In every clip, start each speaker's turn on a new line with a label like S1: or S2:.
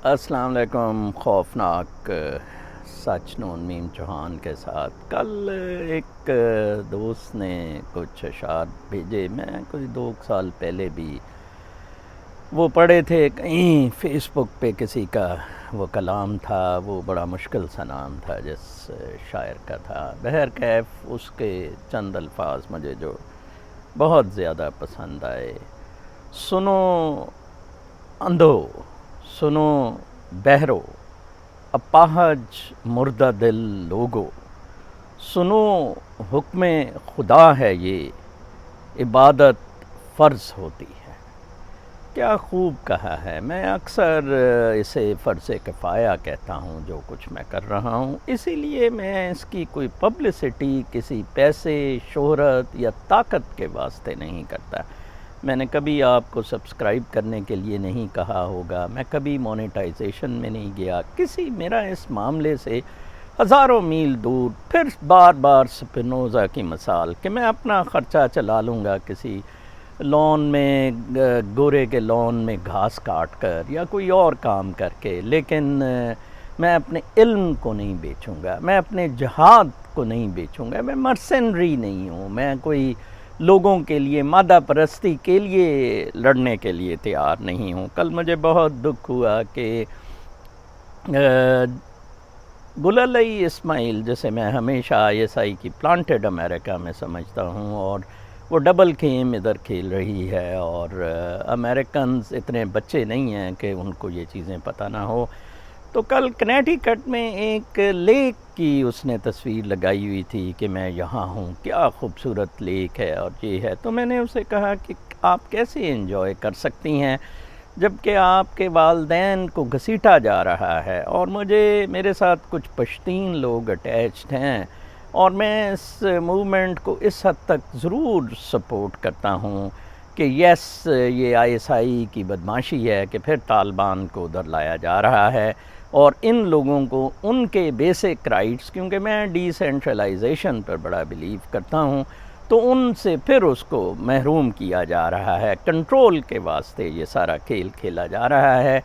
S1: السلام علیکم. خوفناک سچ نون میم چوہان کے ساتھ کل ایک دوست نے کچھ اشعار بھیجے. میں کوئی 2 سال پہلے بھی وہ پڑھے تھے کہیں فیس بک پہ. کسی کا وہ کلام تھا، وہ بڑا مشکل سا نام تھا جس شاعر کا تھا. بہرکیف اس کے چند الفاظ مجھے جو بہت زیادہ پسند آئے: سنو اندھو، سنو بہرو، اپاہج مردہ دل لوگو، سنو حکم خدا ہے یہ، عبادت فرض ہوتی ہے. کیا خوب کہا ہے. میں اکثر اسے فرض کفایہ کہتا ہوں جو کچھ میں کر رہا ہوں، اسی لیے میں اس کی کوئی پبلسٹی کسی پیسے، شہرت یا طاقت کے واسطے نہیں کرتا. میں نے کبھی آپ کو سبسکرائب کرنے کے لیے نہیں کہا ہوگا، میں کبھی مونیٹائزیشن میں نہیں گیا. میرا اس معاملے سے ہزاروں میل دور. پھر بار بار سپینوزا کی مثال کہ میں اپنا خرچہ چلا لوں گا کسی لون میں، گورے کے لون میں گھاس کاٹ کر یا کوئی اور کام کر کے، لیکن میں اپنے علم کو نہیں بیچوں گا، میں اپنے جہاد کو نہیں بیچوں گا. میں مرسنری نہیں ہوں، میں کوئی لوگوں کے لیے مادہ پرستی کے لیے لڑنے کے لیے تیار نہیں ہوں. کل مجھے بہت دکھ ہوا کہ گل علی اسماعیل، جسے میں ہمیشہ ISI کی پلانٹڈ امریکہ میں سمجھتا ہوں، اور وہ ڈبل گیم ادھر کھیل رہی ہے، اور امریکنز اتنے بچے نہیں ہیں کہ ان کو یہ چیزیں پتہ نہ ہو. تو کل کنیٹیکٹ میں ایک لیک کی اس نے تصویر لگائی ہوئی تھی کہ میں یہاں ہوں، کیا خوبصورت لیک ہے اور یہ ہے. تو میں نے اسے کہا کہ آپ کیسے انجوائے کر سکتی ہیں جب کہ آپ کے والدین کو گھسیٹا جا رہا ہے. اور میرے ساتھ کچھ پشتین لوگ اٹیچڈ ہیں، اور میں اس موومنٹ کو اس حد تک ضرور سپورٹ کرتا ہوں کہ یس، یہ ISI کی بدماشی ہے کہ پھر طالبان کو ادھر لایا جا رہا ہے، اور ان لوگوں کو ان کے بیسک رائٹس، کیونکہ میں ڈی سینٹرلائزیشن پر بڑا بلیو کرتا ہوں، تو ان سے پھر اس کو محروم کیا جا رہا ہے. کنٹرول کے واسطے یہ سارا کھیل کھیلا جا رہا ہے.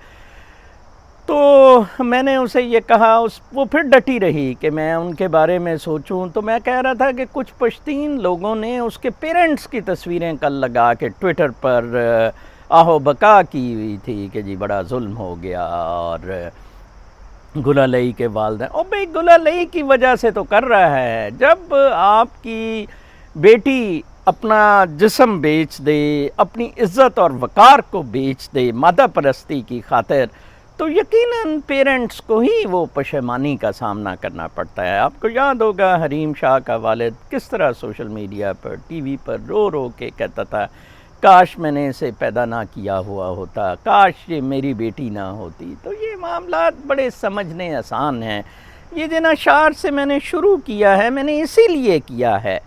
S1: تو میں نے اسے یہ کہا، وہ پھر ڈٹی رہی کہ میں ان کے بارے میں سوچوں. تو میں کہہ رہا تھا کہ کچھ پشتین لوگوں نے اس کے پیرنٹس کی تصویریں کل لگا کے ٹویٹر پر آہو بکا کی ہوئی تھی کہ جی بڑا ظلم ہو گیا، اور گل علی کے والدین. اور بھئی گل علی کی وجہ سے تو کر رہا ہے. جب آپ کی بیٹی اپنا جسم بیچ دے، اپنی عزت اور وقار کو بیچ دے مادہ پرستی کی خاطر، تو یقیناً پیرنٹس کو ہی وہ پشیمانی کا سامنا کرنا پڑتا ہے. آپ کو یاد ہوگا حریم شاہ کا والد کس طرح سوشل میڈیا پر، ٹی وی پر رو رو کے کہتا تھا کاش میں نے اسے پیدا نہ کیا ہوا ہوتا، کاش یہ میری بیٹی نہ ہوتی. تو یہ معاملات بڑے سمجھنے آسان ہیں. یہ جن اشعار سے میں نے شروع کیا ہے، میں نے اسی لیے کیا ہے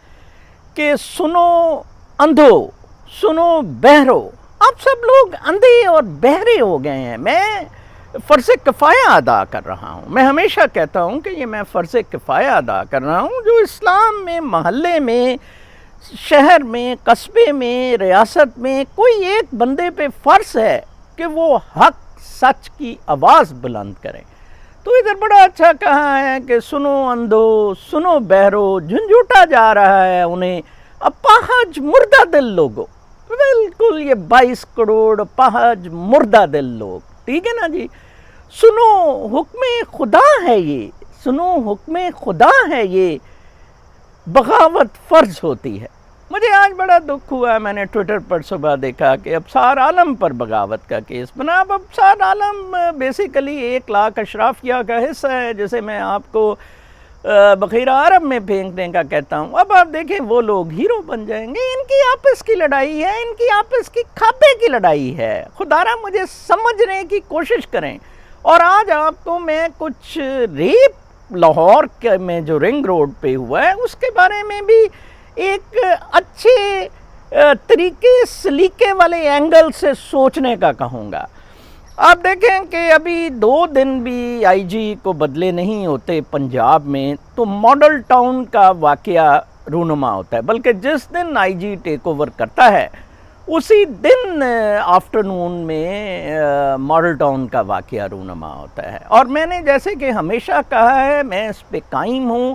S1: کہ سنو اندھو، سنو بہرو. آپ سب لوگ اندھے اور بہرے ہو گئے ہیں. میں فرض کفایہ ادا کر رہا ہوں. میں ہمیشہ کہتا ہوں کہ یہ میں فرض کفایہ ادا کر رہا ہوں. جو اسلام میں، محلے میں، شہر میں، قصبے میں، ریاست میں کوئی ایک بندے پہ فرض ہے کہ وہ حق سچ کی آواز بلند کریں. تو ادھر بڑا اچھا کہا ہے کہ سنو اندھو، سنو بہرو، جھنجھوٹا جا رہا ہے انہیں اپاہج مردہ دل لوگو. بالکل یہ 22 کروڑ اپاہج مردہ دل لوگ، ٹھیک ہے نا جی. سنو حکم خدا ہے یہ، سنو حکم خدا ہے یہ، بغاوت فرض ہوتی ہے. مجھے آج بڑا دکھ ہوا، میں نے ٹویٹر پر صبح دیکھا کہ ابصار عالم پر بغاوت کا کیس بنا. اب ابصار عالم بیسیکلی 1 لاکھ اشرافیہ کا حصہ ہے، جسے میں آپ کو بخیرہ عرب میں پھینکنے کا کہتا ہوں. اب آپ دیکھیں وہ لوگ ہیرو بن جائیں گے. ان کی آپس کی لڑائی ہے، ان کی آپس کی کھاپے کی لڑائی ہے. خدا را مجھے سمجھنے کی کوشش کریں. اور آج آپ کو میں کچھ ریپ لاہور میں جو رنگ روڈ پہ ہوا ہے اس کے بارے میں بھی ایک اچھے طریقے، سلیقے والے اینگل سے سوچنے کا کہوں گا. آپ دیکھیں کہ ابھی 2 دن بھی IG کو بدلے نہیں ہوتے پنجاب میں تو ماڈل ٹاؤن کا واقعہ رونما ہوتا ہے. بلکہ جس دن IG ٹیک اوور کرتا ہے اسی دن آفٹرنون میں ماڈل ٹاؤن کا واقعہ رونما ہوتا ہے، اور میں نے جیسے کہ ہمیشہ کہا ہے، میں اس پہ قائم ہوں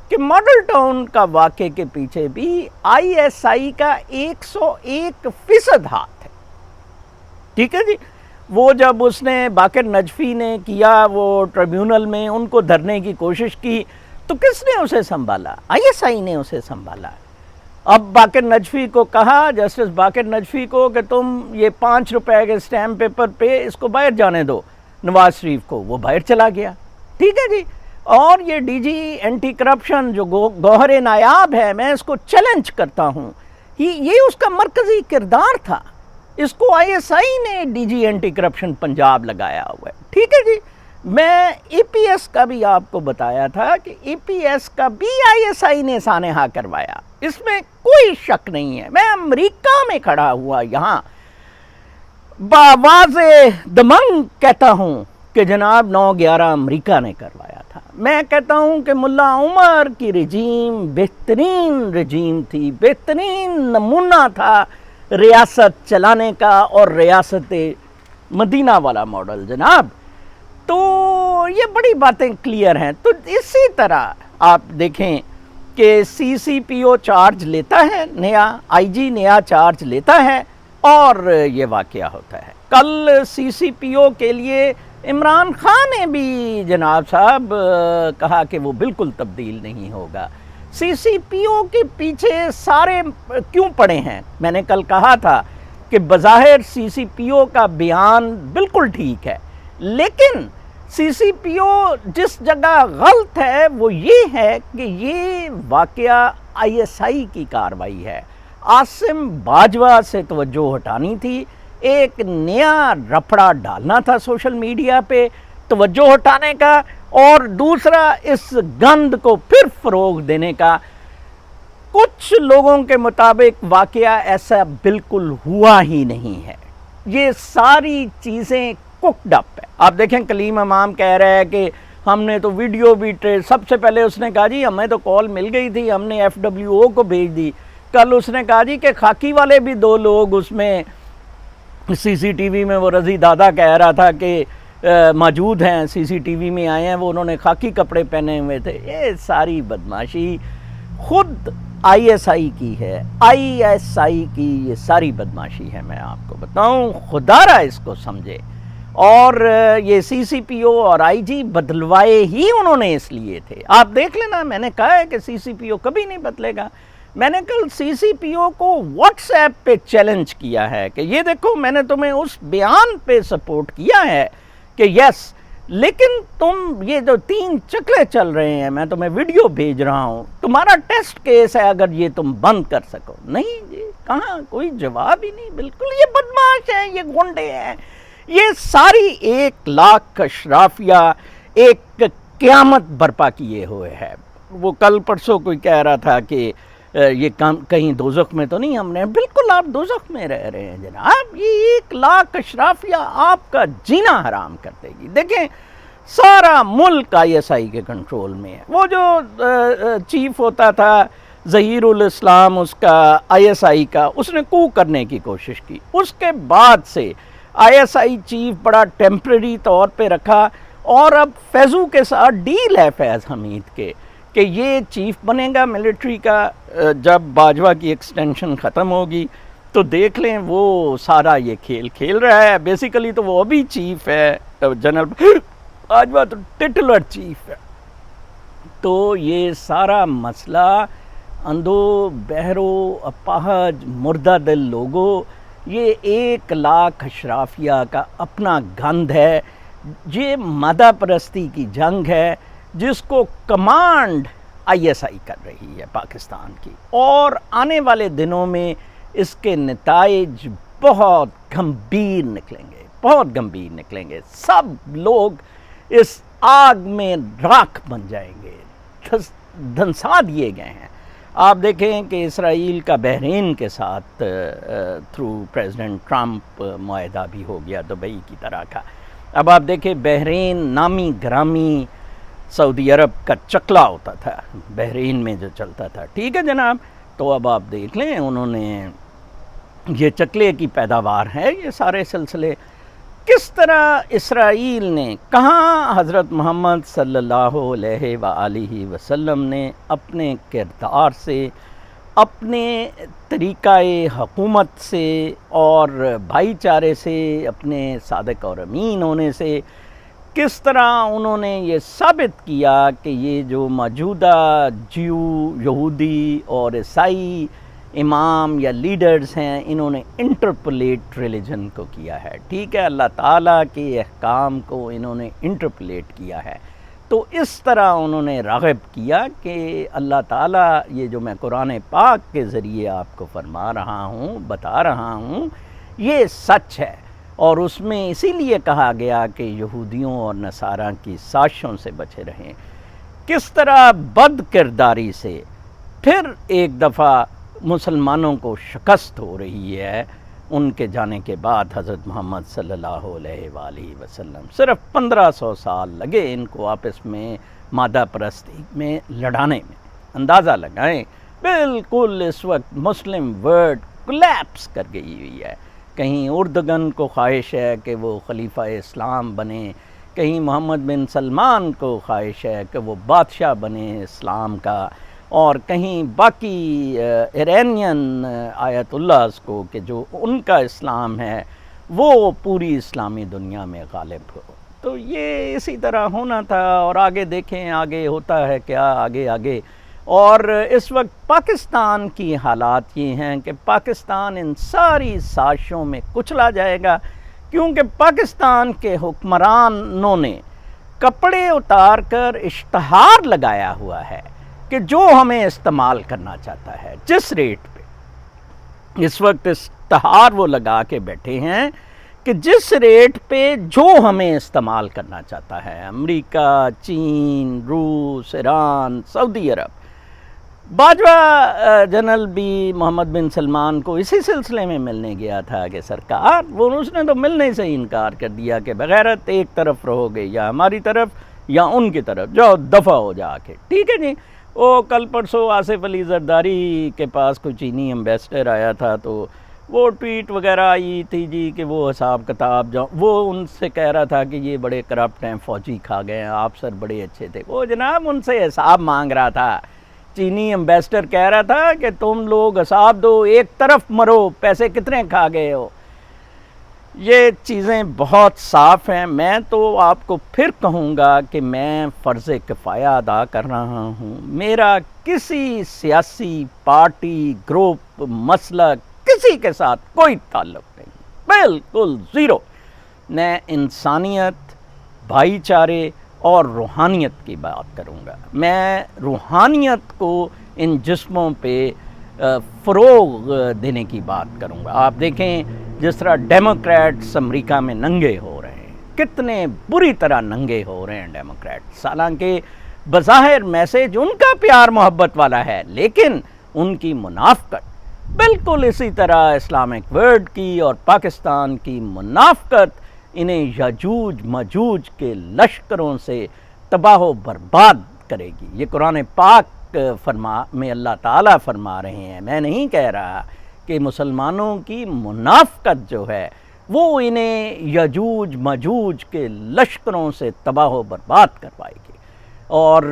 S1: کہ ماڈل ٹاؤن کا واقعے کے پیچھے بھی آئی ایس آئی کا 101% ہاتھ ہے، ٹھیک ہے جی۔ وہ جب اس نے باقر نجفی نے کیا وہ ٹریبیونل میں ان کو دھرنے کی کوشش کی، تو کس نے اسے سنبھالا؟ آئی ایس آئی نے اسے سنبھالا۔ اب باقر نجفی کو کہا، جسٹس باقر نجفی کو، کہ تم یہ 5 روپے کے اسٹیمپ پیپر پہ اس کو باہر جانے دو، نواز شریف کو، وہ باہر چلا گیا، ٹھیک ہے جی۔ اور یہ ڈی جی اینٹی کرپشن جو گوہر نایاب ہے، میں اس کو چیلنج کرتا ہوں، یہ اس کا مرکزی کردار تھا، اس کو آئی ایس آئی نے D G anti corruption Punjab لگایا ہوا ہے، ٹھیک ہے جی۔ میں اے پی ایس کا بھی آپ کو بتایا تھا کہ اے پی ایس کا بھی آئی ایس آئی نے سانحہ کروایا، اس میں کوئی شک نہیں ہے۔ میں امریکہ میں کھڑا ہوا یہاں بآواز دمنگ کہتا ہوں کہ جناب 9/11 امریکہ نے کروایا تھا۔ میں کہتا ہوں کہ ملا عمر کی رجیم بہترین رجیم تھی، بہترین نمونہ تھا ریاست چلانے کا، اور ریاست مدینہ والا ماڈل جناب۔ تو یہ بڑی باتیں کلیئر ہیں۔ تو اسی طرح آپ دیکھیں کہ سی سی پی او چارج لیتا ہے، نیا آئی جی نیا چارج لیتا ہے، اور یہ واقعہ ہوتا ہے۔ کل سی سی پی او کے لیے عمران خان نے بھی جناب صاحب کہا کہ وہ بالکل تبدیل نہیں ہوگا۔ سی سی پی او کے پیچھے سارے کیوں پڑے ہیں؟ میں نے کل کہا تھا کہ بظاہر سی سی پی او کا بیان بالکل ٹھیک ہے، لیکن سی سی پی او جس جگہ غلط ہے وہ یہ ہے کہ یہ واقعہ آئی ایس آئی کی کارروائی ہے۔ عاصم باجوہ سے توجہ ہٹانی تھی، ایک نیا رپڑا ڈالنا تھا سوشل میڈیا پہ توجہ ہٹانے کا، اور دوسرا اس گند کو پھر فروغ دینے کا۔ کچھ لوگوں کے مطابق واقعہ ایسا بالکل ہوا ہی نہیں ہے، یہ ساری چیزیں کوکڈ اپ ہے۔ آپ دیکھیں کلیم امام کہہ رہا ہے کہ ہم نے تو ویڈیو بھی سب سے پہلے اس نے کہا جی ہمیں تو کال مل گئی تھی، ہم نے ایف ڈبلیو او کو بھیج دی۔ کل اس نے کہا جی کہ خاکی والے بھی 2 لوگ اس میں سی سی ٹی وی میں، وہ رضی دادا کہہ رہا تھا کہ موجود ہیں، سی سی ٹی وی میں آئے ہیں، وہ انہوں نے خاکی کپڑے پہنے ہوئے تھے۔ یہ ساری بدماشی خود آئی ایس آئی کی ہے، آئی ایس آئی کی یہ ساری بدماشی ہے۔ میں آپ کو بتاؤں، خدا را اس کو سمجھے۔ اور یہ سی سی پی او اور آئی جی بدلوائے ہی انہوں نے اس لیے تھے۔ آپ دیکھ لینا، میں نے کہا ہے کہ سی سی پی او کبھی نہیں بدلے گا۔ میں نے کل سی سی پی او کو واٹس ایپ پہ چیلنج کیا ہے کہ یہ دیکھو میں نے تمہیں اس بیان پہ سپورٹ کیا ہے کہ یس، لیکن تم یہ جو 3 چکلے چل رہے ہیں، میں تمہیں ویڈیو بھیج رہا ہوں، تمہارا ٹیسٹ کیس ہے، اگر یہ تم بند کر سکو۔ نہیں جی، کہاں کوئی جواب ہی نہیں، بالکل یہ بدماش ہے، یہ گنڈے ہیں، یہ ساری 1 لاکھ اشرافیہ ایک قیامت برپا کیے ہوئے ہے۔ وہ کل پرسوں کوئی کہہ رہا تھا کہ یہ کہیں دوزخ میں تو نہیں ہم نے، بالکل آپ دوزخ میں رہ رہے ہیں جناب۔ یہ 1 لاکھ اشرافیہ آپ کا جینا حرام کر دے گی۔ دیکھیں سارا ملک آئی ایس آئی کے کنٹرول میں ہے۔ وہ جو چیف ہوتا تھا ظہیر الاسلام اس کا آئی ایس آئی کا، اس نے کو کرنے کی کوشش کی، اس کے بعد سے آئی ایس آئی چیف بڑا ٹیمپرری طور پہ رکھا، اور اب فیضو کے ساتھ ڈیل ہے فیض حمید کے کہ یہ چیف بنے گا ملٹری کا۔ جب باجوہ کی ایکسٹینشن ختم ہوگی تو دیکھ لیں، وہ سارا یہ کھیل کھیل رہا ہے۔ بیسیکلی تو وہ ابھی چیف ہے، جنرل باجوہ تو ٹٹلر چیف ہے۔ تو یہ سارا مسئلہ اندھو بہرو اپاہج مردہ دل لوگوں، یہ 1 لاکھ اشرافیہ کا اپنا گند ہے۔ یہ مادہ پرستی کی جنگ ہے جس کو کمانڈ آئی ایس آئی کر رہی ہے پاکستان کی، اور آنے والے دنوں میں اس کے نتائج بہت گمبھیر نکلیں گے، بہت گمبھیر نکلیں گے۔ سب لوگ اس آگ میں راکھ بن جائیں گے، دھنسا دیے گئے ہیں۔ آپ دیکھیں کہ اسرائیل کا بحرین کے ساتھ تھرو پریزیڈنٹ ٹرمپ معاہدہ بھی ہو گیا دبئی کی طرح کا۔ اب آپ دیکھیں بحرین نامی گرامی سعودی عرب کا چکلا ہوتا تھا، بحرین میں جو چلتا تھا، ٹھیک ہے جناب۔ تو اب آپ دیکھ لیں انہوں نے یہ چکلے کی پیداوار ہے یہ سارے سلسلے. کس طرح اسرائیل نے، کہاں حضرت محمد صلی اللہ علیہ وآلہ وسلم نے اپنے کردار سے، اپنے طریقہ حکومت سے اور بھائی چارے سے، اپنے صادق اور امین ہونے سے، کس طرح انہوں نے یہ ثابت کیا کہ یہ جو موجودہ یہودی اور عیسائی امام یا لیڈرز ہیں انہوں نے انٹرپولیٹ ریلیجن کو کیا ہے. ٹھیک ہے، اللہ تعالیٰ کے احکام کو انہوں نے انٹرپولیٹ کیا ہے. تو اس طرح انہوں نے راغب کیا کہ اللہ تعالیٰ یہ جو میں قرآن پاک کے ذریعے آپ کو فرما رہا ہوں، بتا رہا ہوں، یہ سچ ہے. اور اس میں اسی لیے کہا گیا کہ یہودیوں اور نصاریٰ کی سازشوں سے بچے رہیں. کس طرح بد کرداری سے پھر ایک دفعہ مسلمانوں کو شکست ہو رہی ہے ان کے جانے کے بعد. حضرت محمد صلی اللہ علیہ وآلہ وسلم، صرف 1500 سال لگے ان کو آپس میں مادہ پرستی میں لڑانے میں. اندازہ لگائیں، بالکل اس وقت مسلم ورلڈ کولیپس کر گئی ہوئی ہے. کہیں اردگن کو خواہش ہے کہ وہ خلیفہ اسلام بنے، کہیں محمد بن سلمان کو خواہش ہے کہ وہ بادشاہ بنے اسلام کا، اور کہیں باقی ایرانین آیت اللہ کو کہ جو ان کا اسلام ہے وہ پوری اسلامی دنیا میں غالب ہو. تو یہ اسی طرح ہونا تھا. اور آگے دیکھیں آگے ہوتا ہے کیا، آگے. اور اس وقت پاکستان کی حالات یہ ہیں کہ پاکستان ان ساری سازشوں میں کچلا جائے گا، کیونکہ پاکستان کے حکمرانوں نے کپڑے اتار کر اشتہار لگایا ہوا ہے کہ جو ہمیں استعمال کرنا چاہتا ہے جس ریٹ پہ. اس وقت اشتہار وہ لگا کے بیٹھے ہیں کہ جس ریٹ پہ جو ہمیں استعمال کرنا چاہتا ہے، امریکہ، چین، روس، ایران، سعودی عرب. باجوہ جنرل بھی محمد بن سلمان کو اسی سلسلے میں ملنے گیا تھا کہ سرکار، اس نے تو ملنے سے انکار کر دیا کہ بغیرت ایک طرف رہو گے، یا ہماری طرف یا ان کی طرف، جاؤ دفع ہو جا کے. ٹھیک ہے جی. وہ کل پرسوں آصف علی زرداری کے پاس کوئی چینی ایمبیسڈر آیا تھا تو وہ ٹویٹ وغیرہ آئی تھی جی کہ وہ حساب کتاب وہ ان سے کہہ رہا تھا کہ یہ بڑے کرپٹ ہیں، فوجی کھا گئے ہیں، آپ سر بڑے اچھے تھے. وہ جناب ان سے حساب مانگ رہا تھا. چینی ایمبیسڈر کہہ رہا تھا کہ تم لوگ حساب دو، ایک طرف مرو، پیسے کتنے کھا گئے ہو. یہ چیزیں بہت صاف ہیں. میں تو آپ کو پھر کہوں گا کہ میں فرض کفایہ ادا کر رہا ہوں. میرا کسی سیاسی پارٹی، گروپ، مسلک، کسی کے ساتھ کوئی تعلق نہیں، بالکل زیرو. میں انسانیت، بھائی چارے اور روحانیت کی بات کروں گا. میں روحانیت کو ان جسموں پہ فروغ دینے کی بات کروں گا. آپ دیکھیں جس طرح ڈیموکریٹس امریکہ میں ننگے ہو رہے ہیں، کتنے بری طرح ننگے ہو رہے ہیں ڈیموکریٹس. حالانکہ بظاہر میسج ان کا پیار محبت والا ہے، لیکن ان کی منافقت بالکل اسی طرح اسلامک ورلڈ کی اور پاکستان کی منافقت انہیں یاجوج ماجوج کے لشکروں سے تباہ و برباد کرے گی. یہ قرآن پاک میں اللہ تعالیٰ فرما رہے ہیں. میں نہیں کہہ رہا کہ مسلمانوں کی منافقت جو ہے وہ انہیں یاجوج ماجوج کے لشکروں سے تباہ و برباد کروائے گی، اور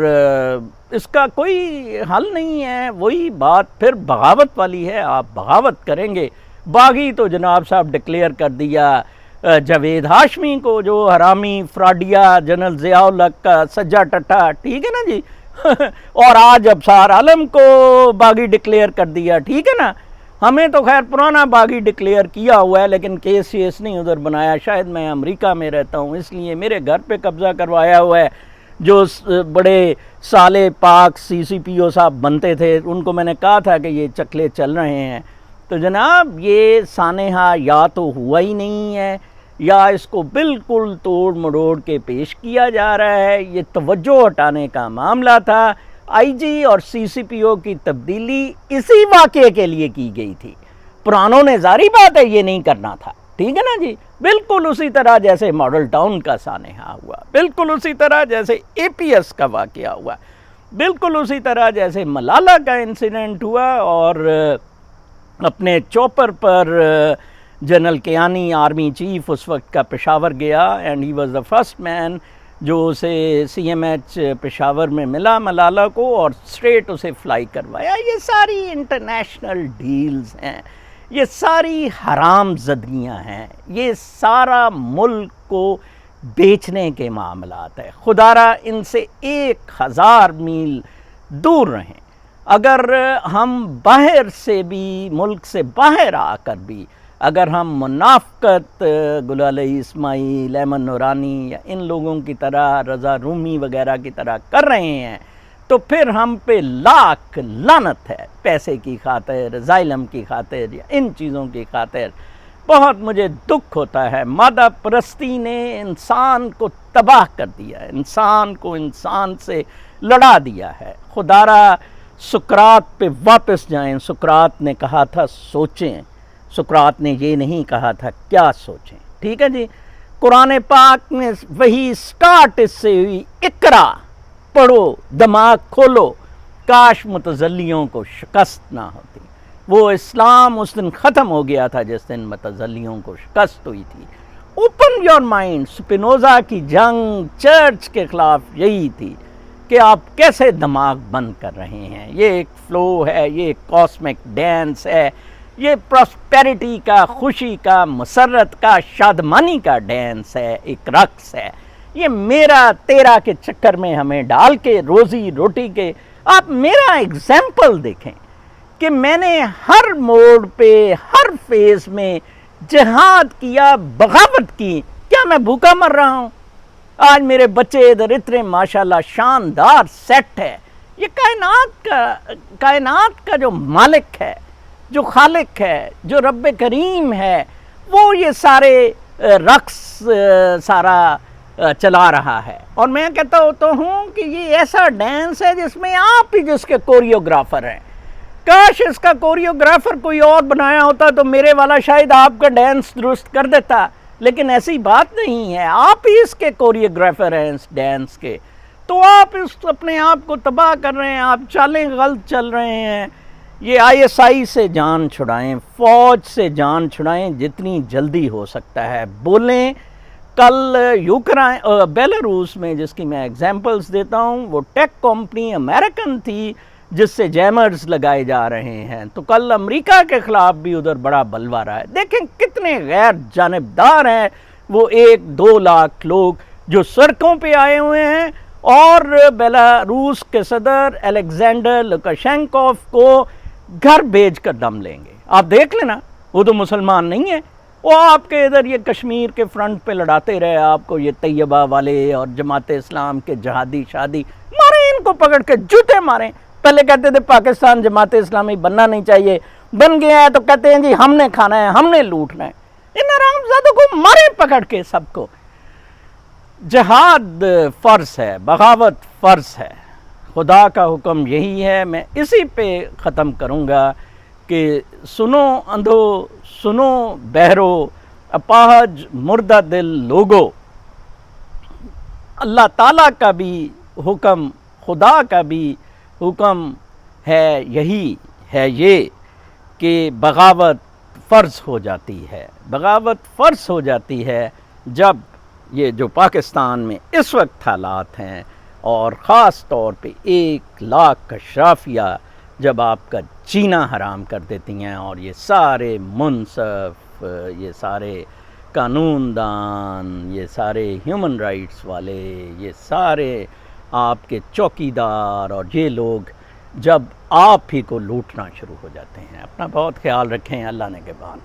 S1: اس کا کوئی حل نہیں ہے. وہی بات پھر بغاوت والی ہے. آپ بغاوت کریں گے. باغی تو جناب صاحب ڈکلیئر کر دیا جاوید ہاشمی کو، جو حرامی فراڈیا جنرل ضیاء الحق کا سجا ٹٹا. ٹھیک ہے نا جی. اور آج ابصار عالم کو باغی ڈکلیئر کر دیا. ٹھیک ہے نا. ہمیں تو خیر پرانا باغی ڈکلیئر کیا ہوا ہے، لیکن کیس نہیں ادھر بنایا. شاید میں امریکہ میں رہتا ہوں اس لیے میرے گھر پہ قبضہ کروایا ہوا ہے. جو بڑے سالے پاک سی سی پی او صاحب بنتے تھے ان کو میں نے کہا تھا کہ یہ چکلے چل رہے ہیں. تو جناب یہ سانحہ یا تو ہوا ہی نہیں ہے، یا اس کو بالکل توڑ مروڑ کے پیش کیا جا رہا ہے. یہ توجہ ہٹانے کا معاملہ تھا. آئی جی اور سی سی پی او کی تبدیلی اسی واقعے کے لیے کی گئی تھی. پرانوں نے ظاہری بات ہے یہ نہیں کرنا تھا. ٹھیک ہے نا جی. بالکل اسی طرح جیسے ماڈل ٹاؤن کا سانحہ ہوا، بالکل اسی طرح جیسے اے پی ایس کا واقعہ ہوا، بالکل اسی طرح جیسے ملالہ کا انسیڈنٹ ہوا. اور اپنے چوپر پر جنرل کیانی آرمی چیف اس وقت کا پشاور گیا، and he was the first man جو اسے سی ایم ایچ پشاور میں ملا ملالہ کو اور اسٹریٹ اسے فلائی کروایا۔ یہ ساری انٹرنیشنل ڈیلز ہیں، یہ ساری حرام زدگیاں ہیں، یہ سارا ملک کو بیچنے کے معاملات ہے۔ خدا را ان سے 1000 میل دور رہیں۔ اگر ہم باہر سے بھی، ملک سے باہر آ کر بھی اگر ہم منافقت گل علیہ اسماعیل، ایمن نورانی یا ان لوگوں کی طرح، رضا رومی وغیرہ کی طرح کر رہے ہیں تو پھر ہم پہ لاکھ لعنت ہے، پیسے کی خاطر، ظالم کی خاطر یا ان چیزوں کی خاطر۔ بہت مجھے دکھ ہوتا ہے، مادہ پرستی نے انسان کو تباہ کر دیا ہے، انسان کو انسان سے لڑا دیا ہے۔ خدا را سقراط پہ واپس جائیں۔ سقراط نے کہا تھا سوچیں، سقراط نے یہ نہیں کہا تھا کیا سوچیں، ٹھیک ہے جی۔ قرآن پاک میں وہی سٹارٹ اس سے ہوئی، اقرا، پڑھو، دماغ کھولو۔ کاش متزلیوں کو شکست نہ ہوتی۔ وہ اسلام اس دن ختم ہو گیا تھا جس دن متزلیوں کو شکست ہوئی تھی۔ Open your mind. سپینوزا کی جنگ چرچ کے خلاف یہی تھی کہ آپ کیسے دماغ بند کر رہے ہیں۔ یہ ایک فلو ہے، یہ ایک کاسمک ڈینس ہے، یہ پراسپیرٹی کا، خوشی کا، مسرت کا، شادمانی کا ڈینس ہے، ایک رقص ہے۔ یہ میرا تیرا کے چکر میں ہمیں ڈال کے روزی روٹی کے، آپ میرا ایگزامپل دیکھیں کہ میں نے ہر موڑ پہ، ہر فیز میں جہاد کیا، بغاوت کی۔ کیا میں بھوکا مر رہا ہوں؟ آج میرے بچے ادھر اتنے ماشاءاللہ شاندار سیٹ ہے۔ یہ کائنات کا جو مالک ہے، جو خالق ہے، جو رب کریم ہے، وہ یہ سارے رقص سارا چلا رہا ہے۔ اور میں کہتا ہوتا ہوں کہ یہ ایسا ڈانس ہے جس میں آپ ہی جس کے کوریوگرافر ہیں۔ کاش اس کا کوریوگرافر کوئی اور بنایا ہوتا تو میرے والا شاید آپ کا ڈانس درست کر دیتا، لیکن ایسی بات نہیں ہے، آپ ہی اس کے کوریوگرافر ہیں اس ڈانس کے۔ تو آپ اپنے آپ کو تباہ کر رہے ہیں، آپ چالیں غلط چل رہے ہیں۔ یہ ISI سے جان چھڑائیں، فوج سے جان چھڑائیں جتنی جلدی ہو سکتا ہے۔ بولیں کل بیلاروس میں، جس کی میں ایگزامپلز دیتا ہوں، وہ ٹیک کمپنی امریکن تھی جس سے جیمرز لگائے جا رہے ہیں، تو کل امریکہ کے خلاف بھی ادھر بڑا بلوا رہا ہے۔ دیکھیں کتنے غیر جانبدار ہیں وہ 1-2 لاکھ لوگ جو سڑکوں پہ آئے ہوئے ہیں اور بیلاروس کے صدر الیگزینڈر لوکاشینکوف کو گھر بھیج کر دم لیں گے۔ آپ دیکھ لینا، وہ تو مسلمان نہیں ہیں، وہ آپ کے ادھر یہ کشمیر کے فرنٹ پہ لڑاتے رہے، آپ کو یہ طیبہ والے اور جماعت اسلام کے جہادی شادی ماریں، ان کو پکڑ کے جوتے ماریں۔ پہلے کہتے تھے پاکستان جماعت اسلامی بننا نہیں چاہیے، بن گیا ہے تو کہتے ہیں جی ہم نے کھانا ہے، ہم نے لوٹنا ہے۔ ان حرامزادوں کو ماریں پکڑ کے سب کو۔ جہاد فرض ہے، بغاوت فرض ہے، خدا کا حکم یہی ہے۔ میں اسی پہ ختم کروں گا کہ سنو اندھو، سنو بہرو، اپاہج مردہ دل لوگو، اللہ تعالیٰ کا بھی حکم، خدا کا بھی حکم ہے، یہی ہے یہ کہ بغاوت فرض ہو جاتی ہے۔ بغاوت فرض ہو جاتی ہے جب یہ جو پاکستان میں اس وقت حالات ہیں، اور خاص طور پہ 1 لاکھ اشرافیہ جب آپ کا جینا حرام کر دیتی ہیں، اور یہ سارے منصف، یہ سارے قانون دان، یہ سارے ہیومن رائٹس والے، یہ سارے آپ کے چوکیدار اور یہ لوگ جب آپ ہی کو لوٹنا شروع ہو جاتے ہیں۔ اپنا بہت خیال رکھیں، اللہ نگہبان۔